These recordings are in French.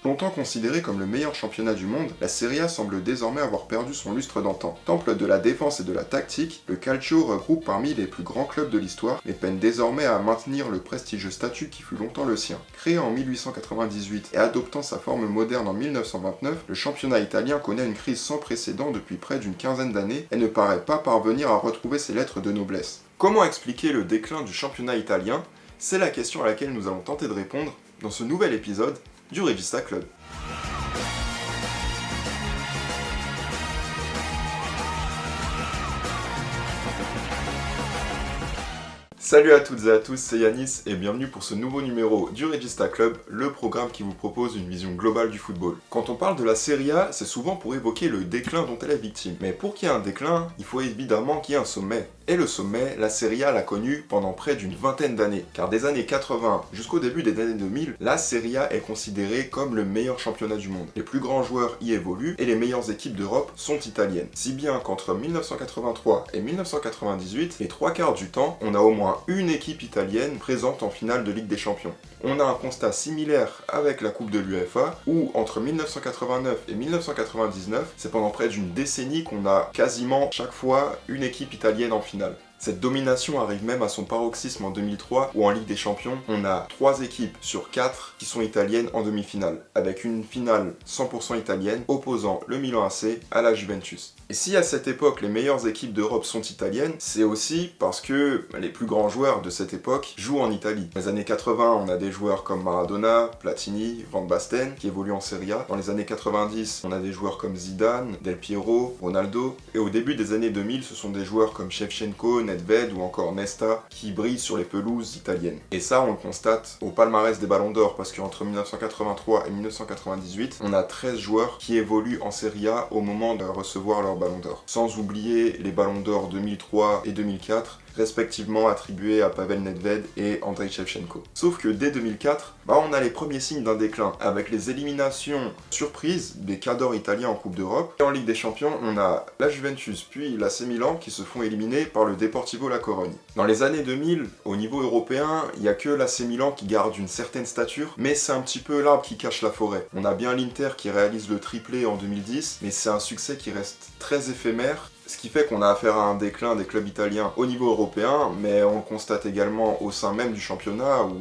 Longtemps considéré comme le meilleur championnat du monde, la Serie A semble désormais avoir perdu son lustre d'antan. Temple de la défense et de la tactique, le Calcio regroupe parmi les plus grands clubs de l'histoire, mais peine désormais à maintenir le prestigieux statut qui fut longtemps le sien. Créé en 1898 et adoptant sa forme moderne en 1929, le championnat italien connaît une crise sans précédent depuis près d'une quinzaine d'années et ne paraît pas parvenir à retrouver ses lettres de noblesse. Comment expliquer le déclin du championnat italien? C'est la question à laquelle nous allons tenter de répondre dans ce nouvel épisode du Regista Club. Salut à toutes et à tous, c'est Yanis et bienvenue pour ce nouveau numéro du Regista Club, le programme qui vous propose une vision globale du football. Quand on parle de la Serie A, c'est souvent pour évoquer le déclin dont elle est victime. Mais pour qu'il y ait un déclin, il faut évidemment qu'il y ait un sommet. Et le sommet, la Serie A l'a connu pendant près d'une vingtaine d'années. Car des années 80 jusqu'au début des années 2000, la Serie A est considérée comme le meilleur championnat du monde. Les plus grands joueurs y évoluent et les meilleures équipes d'Europe sont italiennes. Si bien qu'entre 1983 et 1998, les trois quarts du temps, on a au moins une équipe italienne présente en finale de Ligue des Champions. On a un constat similaire avec la Coupe de l'UEFA, où entre 1989 et 1999, c'est pendant près d'une décennie qu'on a quasiment chaque fois une équipe italienne en finale. Cette domination arrive même à son paroxysme en 2003, où en Ligue des Champions, on a 3 équipes sur 4 qui sont italiennes en demi-finale, avec une finale 100% italienne opposant le Milan AC à la Juventus. Et si à cette époque les meilleures équipes d'Europe sont italiennes, c'est aussi parce que les plus grands joueurs de cette époque jouent en Italie. Dans les années 80, on a des joueurs comme Maradona, Platini, Van Basten qui évoluent en Serie A. Dans les années 90, on a des joueurs comme Zidane, Del Piero, Ronaldo. Et au début des années 2000, ce sont des joueurs comme Shevchenko, Nedved ou encore Nesta qui brillent sur les pelouses italiennes. Et ça, on le constate au palmarès des Ballons d'Or parce qu'entre 1983 et 1998, on a 13 joueurs qui évoluent en Serie A au moment de recevoir leur Ballon d'Or. Sans oublier les Ballons d'Or 2003 et 2004, respectivement attribués à Pavel Nedved et Andrei Shevchenko. Sauf que dès 2004, on a les premiers signes d'un déclin, avec les éliminations surprises des cadors italiens en Coupe d'Europe. Et en Ligue des Champions, on a la Juventus puis l'AC Milan qui se font éliminer par le Deportivo La Corogne. Dans les années 2000, au niveau européen, il n'y a que l'AC Milan qui garde une certaine stature, mais c'est un petit peu l'arbre qui cache la forêt. On a bien l'Inter qui réalise le triplé en 2010, mais c'est un succès qui reste très éphémère. Ce qui fait qu'on a affaire à un déclin des clubs italiens au niveau européen, mais on le constate également au sein même du championnat, où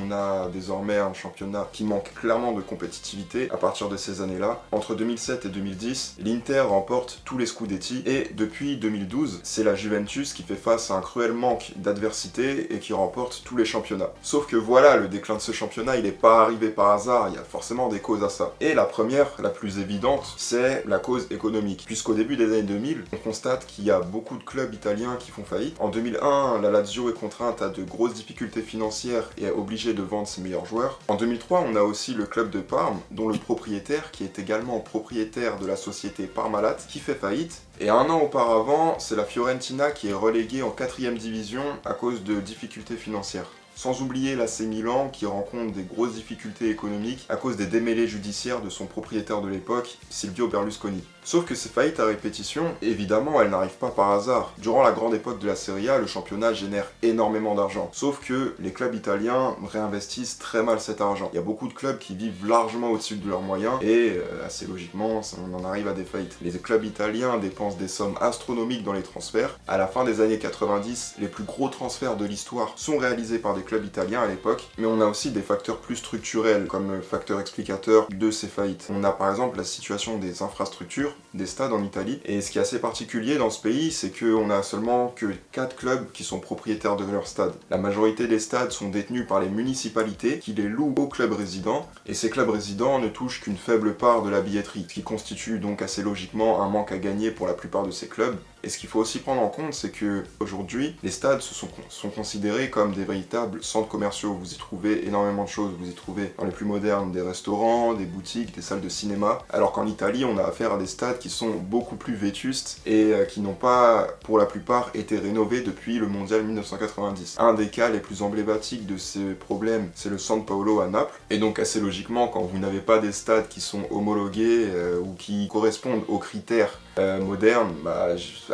on a désormais un championnat qui manque clairement de compétitivité à partir de ces années-là. Entre 2007 et 2010, l'Inter remporte tous les Scudetti, et depuis 2012, c'est la Juventus qui fait face à un cruel manque d'adversité et qui remporte tous les championnats. Sauf que voilà, le déclin de ce championnat, il n'est pas arrivé par hasard, il y a forcément des causes à ça. Et la première, la plus évidente, c'est la cause économique, puisqu'au début des années 2000, on constate qu'il y a beaucoup de clubs italiens qui font faillite. En 2001, la Lazio est contrainte à de grosses difficultés financières et est obligée de vendre ses meilleurs joueurs. En 2003, on a aussi le club de Parme, dont le propriétaire, qui est également propriétaire de la société Parmalat, qui fait faillite. Et un an auparavant, c'est la Fiorentina qui est reléguée en 4e division à cause de difficultés financières. Sans oublier l'AC Milan qui rencontre des grosses difficultés économiques à cause des démêlés judiciaires de son propriétaire de l'époque, Silvio Berlusconi. Sauf que ces faillites à répétition, évidemment, elles n'arrivent pas par hasard. Durant la grande époque de la Serie A, le championnat génère énormément d'argent. Sauf que les clubs italiens réinvestissent très mal cet argent. Il y a beaucoup de clubs qui vivent largement au-dessus de leurs moyens et assez logiquement, on en arrive à des faillites. Les clubs italiens dépensent des sommes astronomiques dans les transferts. À la fin des années 90, les plus gros transferts de l'histoire sont réalisés par des clubs italiens à l'époque, mais on a aussi des facteurs plus structurels comme facteur explicateur de ces faillites. On a par exemple la situation des infrastructures, des stades en Italie, et ce qui est assez particulier dans ce pays, c'est qu'on a seulement que 4 clubs qui sont propriétaires de leurs stades. La majorité des stades sont détenus par les municipalités qui les louent aux clubs résidents, et ces clubs résidents ne touchent qu'une faible part de la billetterie, ce qui constitue donc assez logiquement un manque à gagner pour la plupart de ces clubs. Et ce qu'il faut aussi prendre en compte, c'est que aujourd'hui, les stades sont considérés comme des véritables centres commerciaux. Vous y trouvez énormément de choses. Vous y trouvez dans les plus modernes des restaurants, des boutiques, des salles de cinéma. Alors qu'en Italie, on a affaire à des stades qui sont beaucoup plus vétustes et qui n'ont pas, pour la plupart, été rénovés depuis le Mondial 1990. Un des cas les plus emblématiques de ces problèmes, c'est le San Paolo à Naples. Et donc assez logiquement, quand vous n'avez pas des stades qui sont homologués ou qui correspondent aux critères modernes,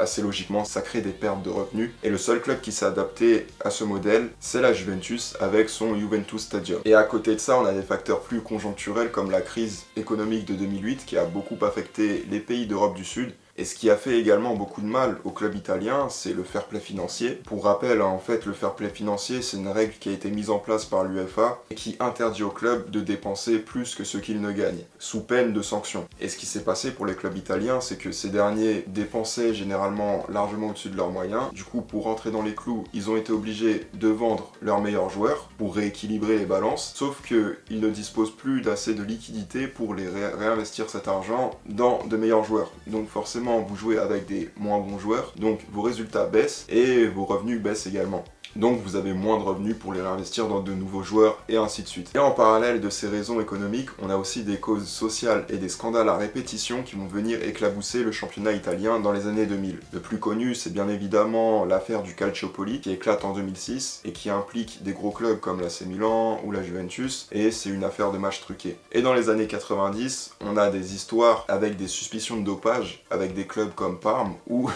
assez logiquement, ça crée des pertes de revenus. Et le seul club qui s'est adapté à ce modèle, c'est la Juventus avec son Juventus Stadium. Et à côté de ça, on a des facteurs plus conjoncturels comme la crise économique de 2008 qui a beaucoup affecté les pays d'Europe du Sud. Et ce qui a fait également beaucoup de mal au club italien, c'est le fair play financier. Pour rappel, en fait, le fair play financier, c'est une règle qui a été mise en place par l'UEFA et qui interdit aux clubs de dépenser plus que ce qu'ils ne gagnent, sous peine de sanctions. Et ce qui s'est passé pour les clubs italiens, c'est que ces derniers dépensaient généralement largement au-dessus de leurs moyens. Du coup, pour rentrer dans les clous, ils ont été obligés de vendre leurs meilleurs joueurs pour rééquilibrer les balances, sauf qu'ils ne disposent plus d'assez de liquidités pour les réinvestir cet argent dans de meilleurs joueurs. Donc forcément, vous jouez avec des moins bons joueurs, donc vos résultats baissent et vos revenus baissent également. Donc vous avez moins de revenus pour les réinvestir dans de nouveaux joueurs et ainsi de suite. Et en parallèle de ces raisons économiques, on a aussi des causes sociales et des scandales à répétition qui vont venir éclabousser le championnat italien dans les années 2000. Le plus connu, c'est bien évidemment l'affaire du Calciopoli qui éclate en 2006 et qui implique des gros clubs comme l'AC Milan ou la Juventus, et c'est une affaire de matchs truqués. Et dans les années 90, on a des histoires avec des suspicions de dopage avec des clubs comme Parme ou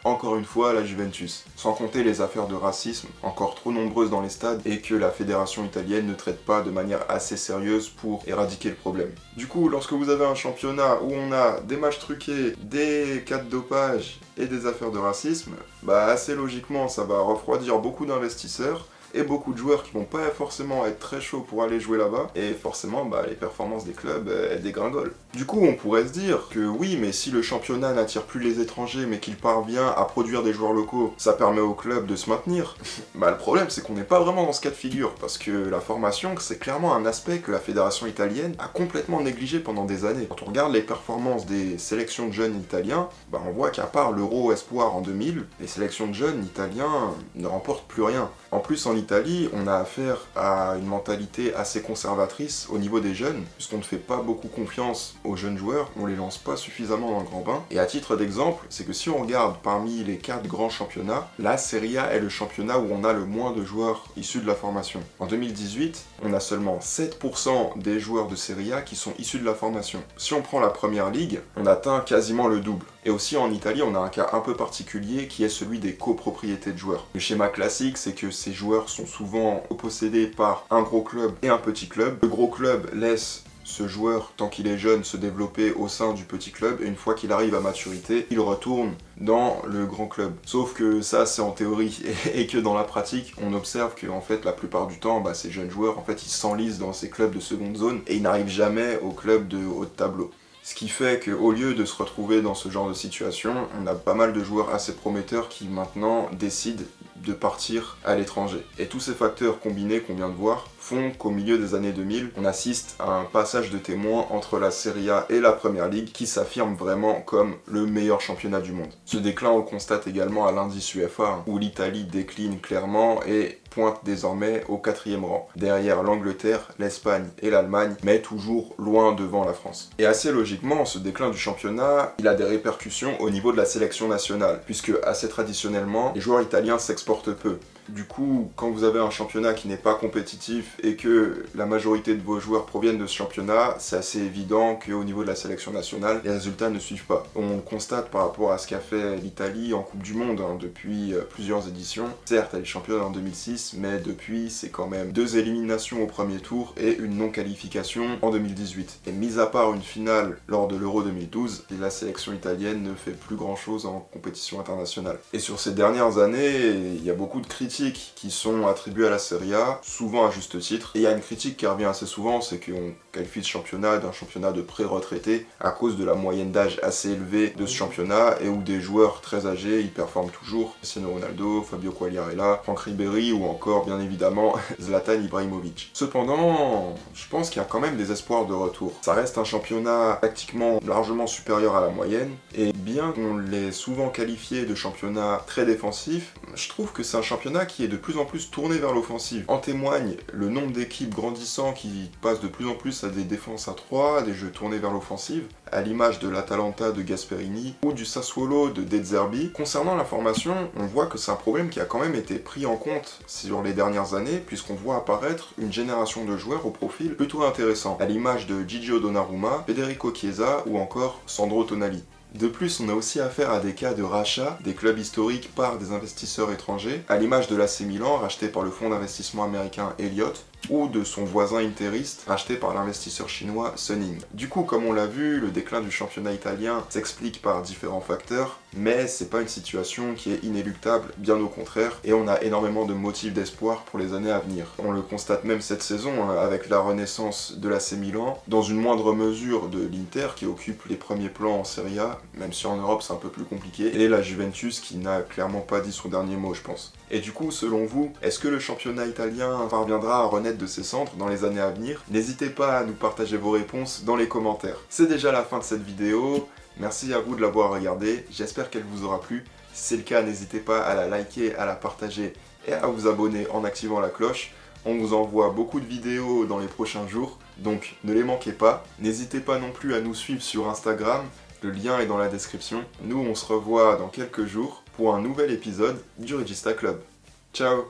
encore une fois la Juventus. Sans compter les affaires de racisme encore trop nombreuses dans les stades et que la fédération italienne ne traite pas de manière assez sérieuse pour éradiquer le problème. Du coup, lorsque vous avez un championnat où on a des matchs truqués, des cas de dopage et des affaires de racisme, assez logiquement ça va refroidir beaucoup d'investisseurs et beaucoup de joueurs qui vont pas forcément être très chauds pour aller jouer là-bas, et forcément les performances des clubs elles dégringolent. Du coup on pourrait se dire que oui, mais si le championnat n'attire plus les étrangers mais qu'il parvient à produire des joueurs locaux, ça permet au club de se maintenir. Le problème c'est qu'on n'est pas vraiment dans ce cas de figure, parce que la formation c'est clairement un aspect que la fédération italienne a complètement négligé pendant des années. Quand on regarde les performances des sélections de jeunes italiens, on voit qu'à part l'Euro Espoir en 2000, les sélections de jeunes italiens ne remportent plus rien. En plus, en Italie, on a affaire à une mentalité assez conservatrice au niveau des jeunes, puisqu'on ne fait pas beaucoup confiance aux jeunes joueurs, on les lance pas suffisamment dans le grand bain. Et à titre d'exemple, c'est que si on regarde parmi les 4 grands championnats, la Serie A est le championnat où on a le moins de joueurs issus de la formation. En 2018, on a seulement 7% des joueurs de Serie A qui sont issus de la formation. Si on prend la première ligue, on atteint quasiment le double. Et aussi en Italie, on a un cas un peu particulier qui est celui des copropriétés de joueurs. Le schéma classique, c'est que ces joueurs sont souvent possédés par un gros club et un petit club. Le gros club laisse ce joueur, tant qu'il est jeune, se développer au sein du petit club, et une fois qu'il arrive à maturité, il retourne dans le grand club. Sauf que ça, c'est en théorie, et que dans la pratique, on observe que en fait, la plupart du temps, ces jeunes joueurs, en fait, ils s'enlisent dans ces clubs de seconde zone, et ils n'arrivent jamais au club de haut de tableau. Ce qui fait qu'au lieu de se retrouver dans ce genre de situation, on a pas mal de joueurs assez prometteurs qui maintenant décident de partir à l'étranger. Et tous ces facteurs combinés qu'on vient de voir font qu'au milieu des années 2000, on assiste à un passage de témoin entre la Serie A et la Première Ligue qui s'affirme vraiment comme le meilleur championnat du monde. Ce déclin, on le constate également à l'indice UEFA, où l'Italie décline clairement et pointe désormais au 4e rang, derrière l'Angleterre, l'Espagne et l'Allemagne, mais toujours loin devant la France. Et assez logiquement, ce déclin du championnat, il a des répercussions au niveau de la sélection nationale, puisque assez traditionnellement, les joueurs italiens s'exportent peu. Du coup, quand vous avez un championnat qui n'est pas compétitif et que la majorité de vos joueurs proviennent de ce championnat, c'est assez évident qu'au niveau de la sélection nationale, les résultats ne suivent pas. On le constate par rapport à ce qu'a fait l'Italie en Coupe du Monde depuis plusieurs éditions. Certes, elle est championne en 2006, mais depuis, c'est quand même 2 éliminations au premier tour et une non-qualification en 2018. Et mis à part une finale lors de l'Euro 2012, la sélection italienne ne fait plus grand-chose en compétition internationale. Et sur ces dernières années, il y a beaucoup de critiques qui sont attribuées à la Serie A, souvent à juste titre. Et il y a une critique qui revient assez souvent, c'est qu'on qualifie ce championnat d'un championnat de pré-retraités à cause de la moyenne d'âge assez élevée de ce championnat et où des joueurs très âgés, ils performent toujours. Cristiano Ronaldo, Fabio Quagliarella, Franck Ribéry ou encore, bien évidemment, Zlatan Ibrahimovic. Cependant, je pense qu'il y a quand même des espoirs de retour. Ça reste un championnat tactiquement largement supérieur à la moyenne, et bien qu'on l'ait souvent qualifié de championnat très défensif, je trouve que c'est un championnat qui est de plus en plus tourné vers l'offensive. En témoigne le nombre d'équipes grandissant qui passent de plus en plus à des défenses à 3, à des jeux tournés vers l'offensive, à l'image de l'Atalanta de Gasperini ou du Sassuolo de De Zerbi. Concernant la formation, on voit que c'est un problème qui a quand même été pris en compte sur les dernières années, puisqu'on voit apparaître une génération de joueurs au profil plutôt intéressant, à l'image de Gigio Donnarumma, Federico Chiesa ou encore Sandro Tonali. De plus, on a aussi affaire à des cas de rachat des clubs historiques par des investisseurs étrangers, à l'image de l'AC Milan racheté par le fonds d'investissement américain Elliott, ou de son voisin interiste racheté par l'investisseur chinois Suning. Du coup, comme on l'a vu, le déclin du championnat italien s'explique par différents facteurs, mais c'est pas une situation qui est inéluctable, bien au contraire, et on a énormément de motifs d'espoir pour les années à venir. On le constate même cette saison, avec la renaissance de l'AC Milan, dans une moindre mesure de l'Inter qui occupe les premiers plans en Serie A, même si en Europe c'est un peu plus compliqué, et la Juventus qui n'a clairement pas dit son dernier mot, je pense. Et du coup, selon vous, est-ce que le championnat italien parviendra à renaître de ses cendres dans les années à venir? N'hésitez pas à nous partager vos réponses dans les commentaires. C'est déjà la fin de cette vidéo, merci à vous de l'avoir regardée, j'espère qu'elle vous aura plu. Si c'est le cas, n'hésitez pas à la liker, à la partager et à vous abonner en activant la cloche. On vous envoie beaucoup de vidéos dans les prochains jours, donc ne les manquez pas. N'hésitez pas non plus à nous suivre sur Instagram, le lien est dans la description. Nous, on se revoit dans quelques jours pour un nouvel épisode du Regista Club. Ciao!